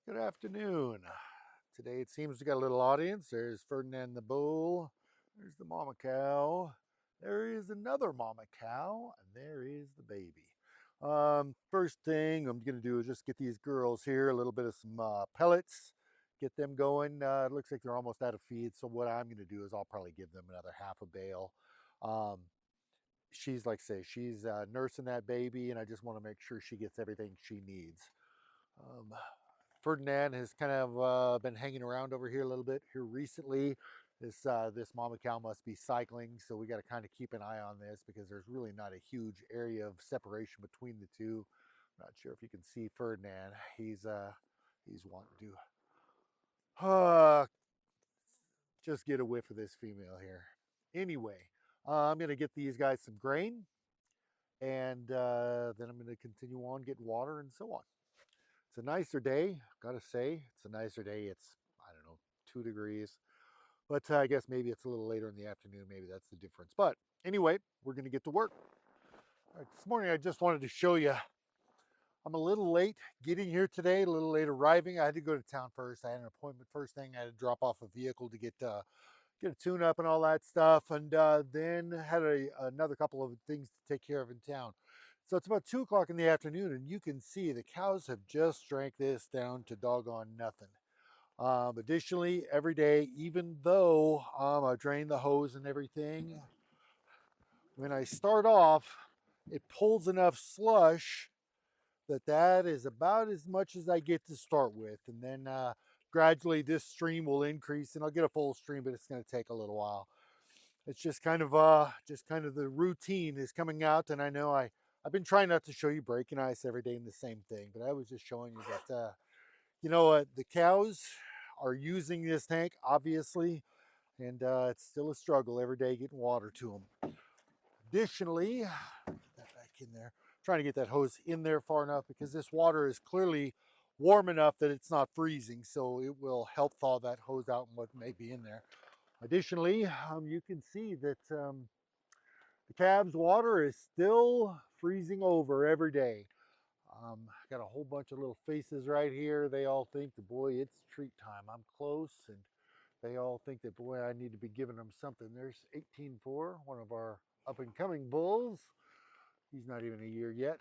Good afternoon. Today it seems we got a little audience. There's Ferdinand the bull. There's the mama cow. There is another mama cow, and there is the baby. First thing I'm gonna do is just get these girls here a little bit of some pellets, get them going. It looks like they're almost out of feed, so what I'm gonna do is I'll probably give them another half a bale. Um, she's like I say, she's nursing that baby, and I just want to make sure she gets everything she needs. Um, Ferdinand has kind of been hanging around over here a little bit here recently. This mama cow must be cycling, so we got to kind of keep an eye on this because there's really not a huge area of separation between the two. I'm not sure if you can see Ferdinand. He's wanting to just get a whiff of this female here. Anyway, I'm gonna get these guys some grain, and then I'm gonna continue on getting water and so on. It's a nicer day, gotta say. It's a nicer day. It's, I don't know, 2 degrees. But I guess maybe it's a little later in the afternoon. Maybe that's the difference. But anyway, we're going to get to work. All right, this morning, I just wanted to show you I'm a little late getting here today, a little late arriving. I had to go to town first. I had an appointment first thing. I had to drop off a vehicle to get a tune up and all that stuff. And then had another couple of things to take care of in town. So it's about 2 o'clock in the afternoon, and you can see the cows have just drank this down to doggone nothing. Additionally, every day, even though I drain the hose and everything, when I start off, it pulls enough slush that is about as much as I get to start with. And then gradually this stream will increase and I'll get a full stream, but it's going to take a little while. It's just kind of the routine is coming out. And I know I've been trying not to show you breaking ice every day in the same thing, but I was just showing you that, you know what, the cows are using this tank, obviously, and it's still a struggle every day getting water to them. Additionally, get that back in there, trying to get that hose in there far enough because this water is clearly warm enough that it's not freezing, so it will help thaw that hose out and what may be in there. Additionally, you can see that the calves' water is still freezing over every day. Got a whole bunch of little faces right here. They all think that, boy, it's treat time. I'm close, and they all think that, boy, I need to be giving them something. There's 18-4, one of our up-and-coming bulls. He's not even a year yet.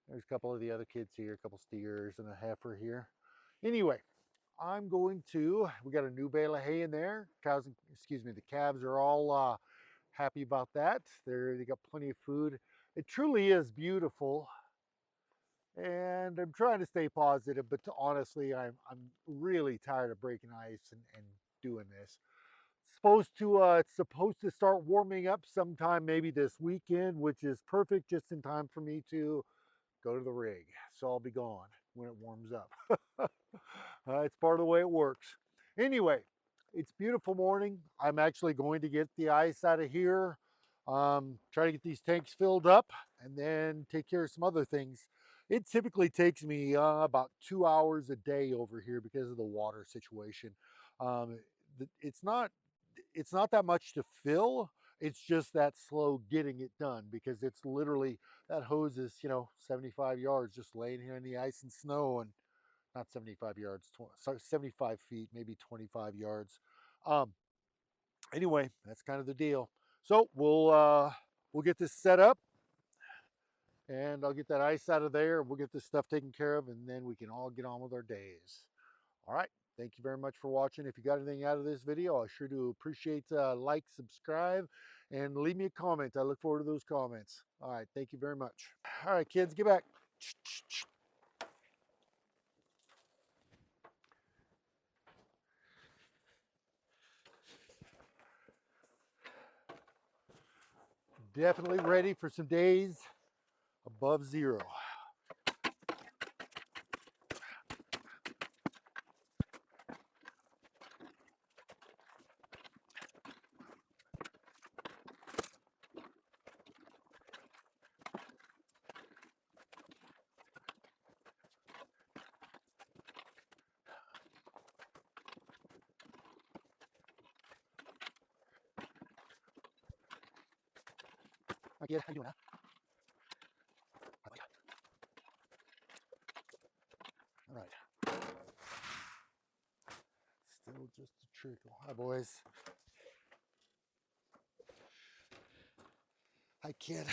There's a couple of the other kids here, a couple steers and a heifer here. Anyway, we got a new bale of hay in there. The calves are all happy about that. They got plenty of food. It truly is beautiful, and I'm trying to stay positive, but honestly, I'm really tired of breaking ice and doing this. It's supposed to start warming up sometime maybe this weekend, which is perfect just in time for me to go to the rig. So I'll be gone when it warms up. It's part of the way it works. Anyway, it's a beautiful morning. I'm actually going to get the ice out of here, try to get these tanks filled up, and then take care of some other things. It typically takes me about 2 hours a day over here because of the water situation. Um, it's not that much to fill. It's just that slow getting it done because it's literally that hose is 75 yards just laying here in the ice and snow, and not 75 yards, sorry, 75 feet, maybe 25 yards. Um, anyway, that's kind of the deal. So we'll get this set up, and I'll get that ice out of there. We'll get this stuff taken care of, and then we can all get on with our days. All right. Thank you very much for watching. If you got anything out of this video, I sure do appreciate like, subscribe, and leave me a comment. I look forward to those comments. All right. Thank you very much. All right, kids, get back. Definitely ready for some days above zero. Hi, kid. How you doing, huh? All right. Still just a trickle. Hi, boys. Hi, kid.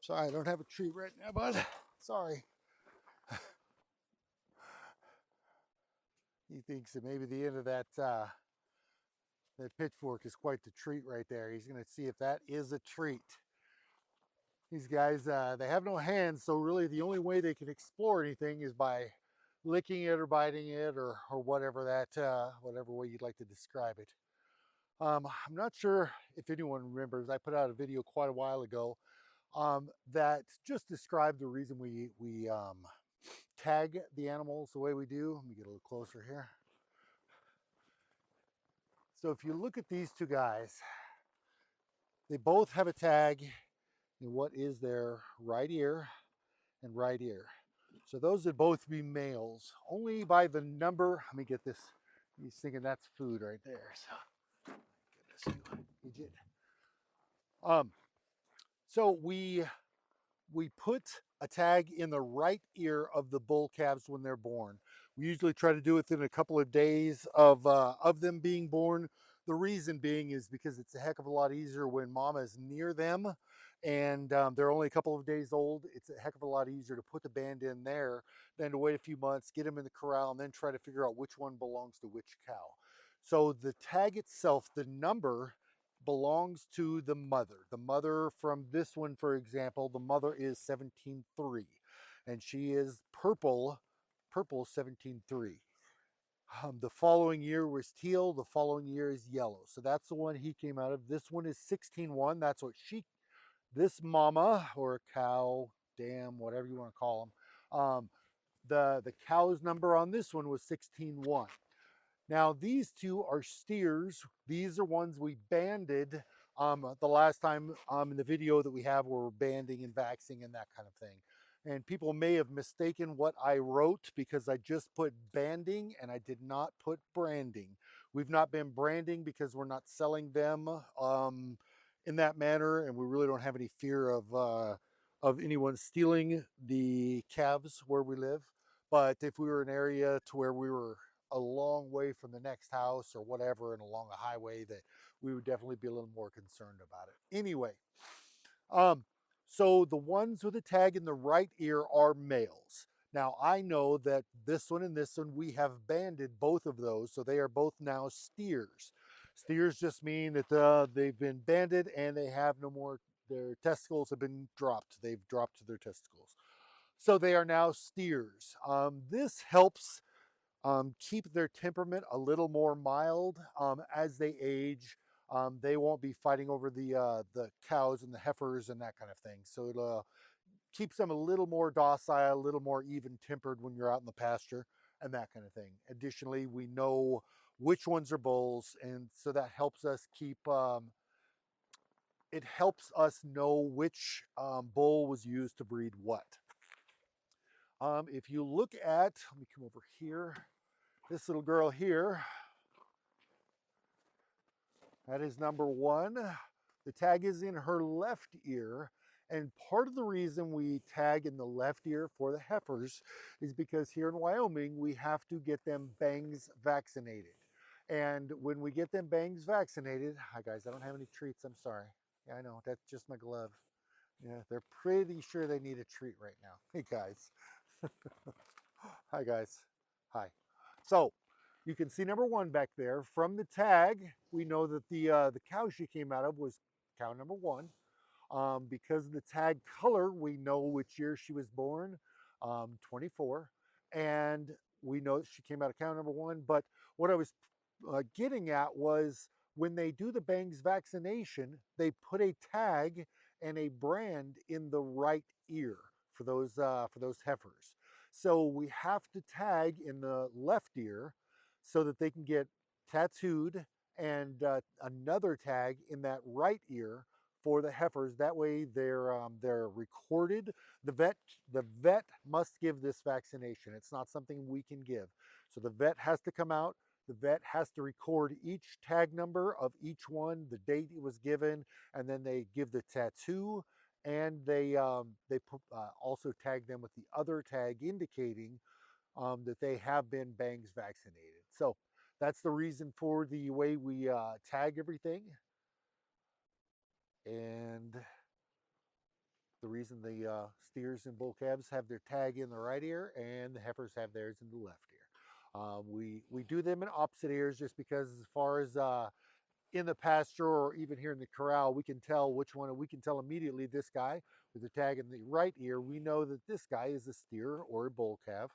Sorry, I don't have a treat right now, bud. Sorry. He thinks that maybe the end of that pitchfork is quite the treat right there. He's going to see if that is a treat. These guys, they have no hands, so really the only way they can explore anything is by licking it or biting it or whatever whatever way you'd like to describe it. I'm not sure if anyone remembers, I put out a video quite a while ago that just described the reason we tag the animals the way we do. Let me get a little closer here. So if you look at these two guys, they both have a tag in what is their right ear and right ear. So those would both be males. Only by the number, let me get this. He's thinking that's food right there. So, goodness, you idiot. So we put a tag in the right ear of the bull calves when they're born. We usually try to do it within a couple of days of them being born. The reason being is because it's a heck of a lot easier when mama is near them and they're only a couple of days old. It's a heck of a lot easier to put the band in there than to wait a few months, get them in the corral, and then try to figure out which one belongs to which cow. So the tag itself, the number belongs to the mother. The mother from this one, for example, the mother is 17.3 and she is purple 17.3. The following year was teal, the following year is yellow. So that's the one he came out of. This one is 16.1. That's what this mama or cow, dam, whatever you want to call them, the cow's number on this one was 16.1. Now, these two are steers. These are ones we banded the last time in the video that we have where we're banding and vaxing and that kind of thing. And people may have mistaken what I wrote because I just put banding and I did not put branding. We've not been branding because we're not selling them in that manner, and we really don't have any fear of anyone stealing the calves where we live. But if we were in an area to where we were a long way from the next house or whatever and along a highway, that we would definitely be a little more concerned about it. Anyway, so the ones with the tag in the right ear are males. Now I know that this one and this one, we have banded both of those, so they are both now steers. Steers just mean that they've been banded and they have no more, their testicles have been dropped. They've dropped their testicles. So they are now steers. This helps keep their temperament a little more mild as they age. They won't be fighting over the cows and the heifers and that kind of thing. So it keeps them a little more docile, a little more even tempered when you're out in the pasture and that kind of thing. Additionally, we know which ones are bulls, and so that helps us keep. It helps us know which bull was used to breed what. If you look at, let me come over here. This little girl here, that is number one. The tag is in her left ear. And part of the reason we tag in the left ear for the heifers is because here in Wyoming, we have to get them bangs vaccinated. And when we get them bangs vaccinated, hi guys, I don't have any treats, I'm sorry. Yeah, I know, that's just my glove. Yeah, they're pretty sure they need a treat right now. Hey guys. Hi guys. Hi. So you can see number one back there. From the tag, we know that the cow she came out of was cow number one. Because of the tag color, we know which year she was born, 24. And we know she came out of cow number one. But what I was getting at was when they do the bangs vaccination, they put a tag and a brand in the right ear for those heifers. So we have to tag in the left ear so that they can get tattooed and another tag in that right ear for the heifers. That way they're recorded. The vet must give this vaccination. It's not something we can give. So the vet has to come out. The vet has to record each tag number of each one, the date it was given, and then they give the tattoo, and they also tag them with the other tag indicating that they have been bangs vaccinated. So that's the reason for the way we tag everything, and the reason the steers and bull calves have their tag in the right ear and the heifers have theirs in the left ear. We do them in opposite ears just because, as far as in the pasture or even here in the corral, we can tell which one. We can tell immediately this guy with the tag in the right ear. We know that this guy is a steer or a bull calf.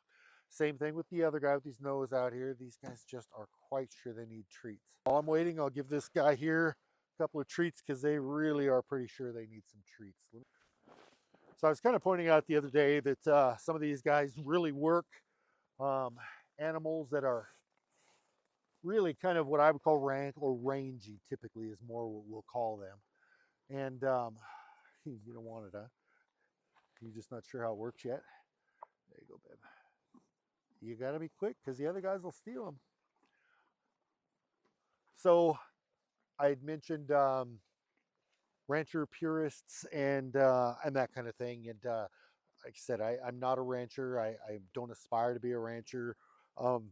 Same thing with the other guy with his nose out here. These guys just are quite sure they need treats. While I'm waiting, I'll give this guy here a couple of treats because they really are pretty sure they need some treats. So I was kind of pointing out the other day that some of these guys really work um, animals that are really kind of what I would call rank or rangy, typically is more what we'll call them. And you don't want it, huh? You're just not sure how it works yet. There you go, babe. You got to be quick because the other guys will steal them. So I had mentioned rancher purists and that kind of thing. And like I said, I'm not a rancher. I don't aspire to be a rancher. Um,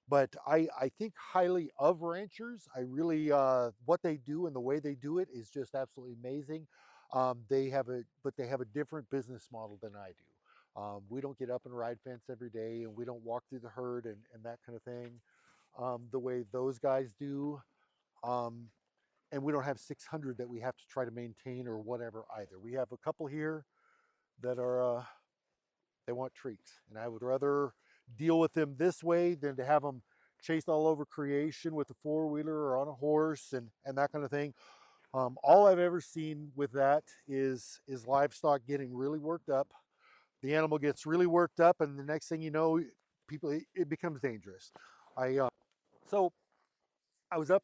but I think highly of ranchers. I really, what they do and the way they do it is just absolutely amazing. But they have a different business model than I do. We don't get up and ride fence every day, and we don't walk through the herd and that kind of thing the way those guys do. Um, and we don't have 600 that we have to try to maintain or whatever either. We have a couple here that are they want treats, and I would rather deal with them this way than to have them chased all over creation with a four-wheeler or on a horse and that kind of thing. All I've ever seen with that is livestock getting really worked up. The animal gets really worked up, and the next thing you know, people it becomes dangerous. I so I was up.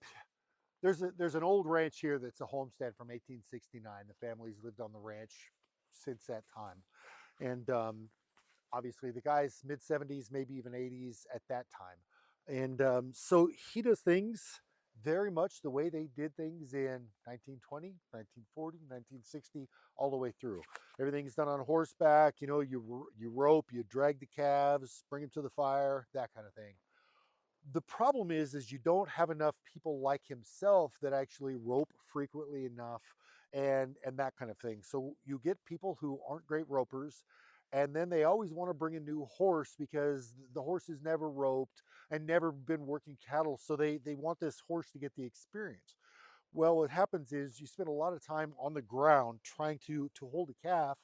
There's an old ranch here that's a homestead from 1869. The family's lived on the ranch since that time, and obviously the guy's mid 70s, maybe even 80s at that time. And so he does things very much the way they did things in 1920, 1940, 1960, all the way through. Everything's done on horseback. You know, you rope, you drag the calves, bring them to the fire, that kind of thing. The problem is you don't have enough people like himself that actually rope frequently enough and that kind of thing. So you get people who aren't great ropers, and then they always want to bring a new horse because the horse is never roped and never been working cattle, so they want this horse to get the experience. Well, what happens is you spend a lot of time on the ground trying to hold a calf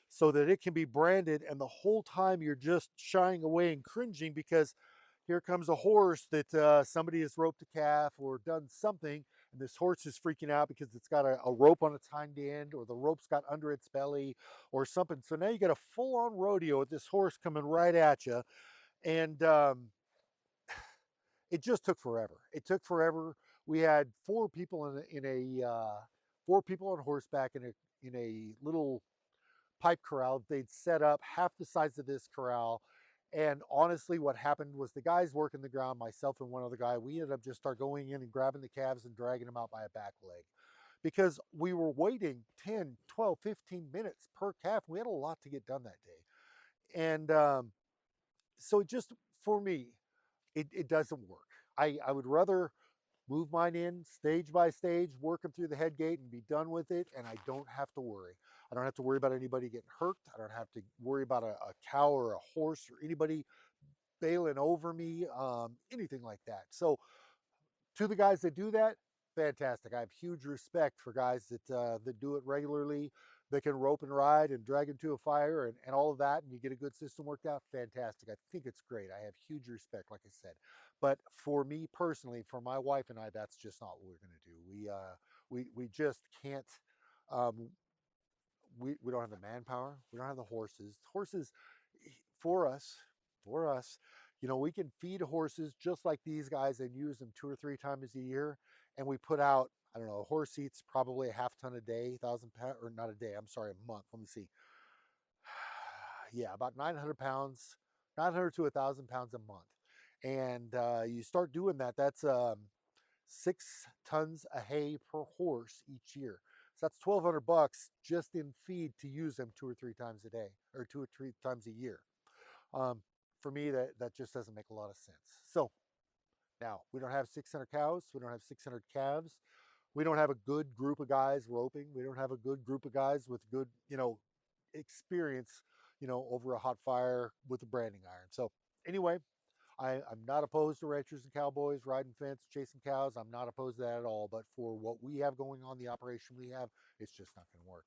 so that it can be branded, and the whole time you're just shying away and cringing because here comes a horse that somebody has roped a calf or done something, and this horse is freaking out because it's got a rope on its hind end, or the rope's got under its belly or something. So now you got a full-on rodeo with this horse coming right at you, and it just took forever. It took forever. We had four people four people on horseback in a little pipe corral they'd set up half the size of this corral. And honestly, what happened was the guys working the ground, myself and one other guy, we ended up just start going in and grabbing the calves and dragging them out by a back leg because we were waiting 10, 12, 15 minutes per calf. We had a lot to get done that day. And so it just, for me, it doesn't work. I would rather move mine in stage by stage, work them through the head gate and be done with it. And I don't have to worry. I don't have to worry about anybody getting hurt. I don't have to worry about a cow or a horse or anybody bailing over me, anything like that. So to the guys that do that, fantastic. I have huge respect for guys that do it regularly, that can rope and ride and drag into a fire and all of that, and you get a good system worked out. Fantastic. I think it's great. I have huge respect, like I said. But for me personally, for my wife and I, that's just not what we're going to do. We just can't. Um, we don't have the manpower. We don't have the horses. Horses, for us, for us, you know, we can feed horses just like these guys and use them 2 or 3 times a year. And we put out, I don't know, a horse eats probably a half ton a day, 1,000 pounds, or not a day, I'm sorry, a month. Let me see. Yeah, about 900 pounds, 900 to 1,000 pounds a month. And you start doing that, that's 6 tons of hay per horse each year. So that's 1,200 bucks just in feed to use them 2 or 3 times a day or 2 or 3 times a year. Um, for me, that just doesn't make a lot of sense. So now we don't have 600 cows. We don't have 600 calves. We don't have a good group of guys roping. We don't have a good group of guys with good, experience, over a hot fire with a branding iron. So anyway, I'm not opposed to ranchers and cowboys riding fence, chasing cows. I'm not opposed to that at all. But for what we have going on, the operation we have, it's just not going to work.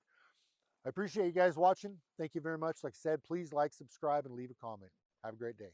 I appreciate you guys watching. Thank you very much. Like I said, please like, subscribe, and leave a comment. Have a great day.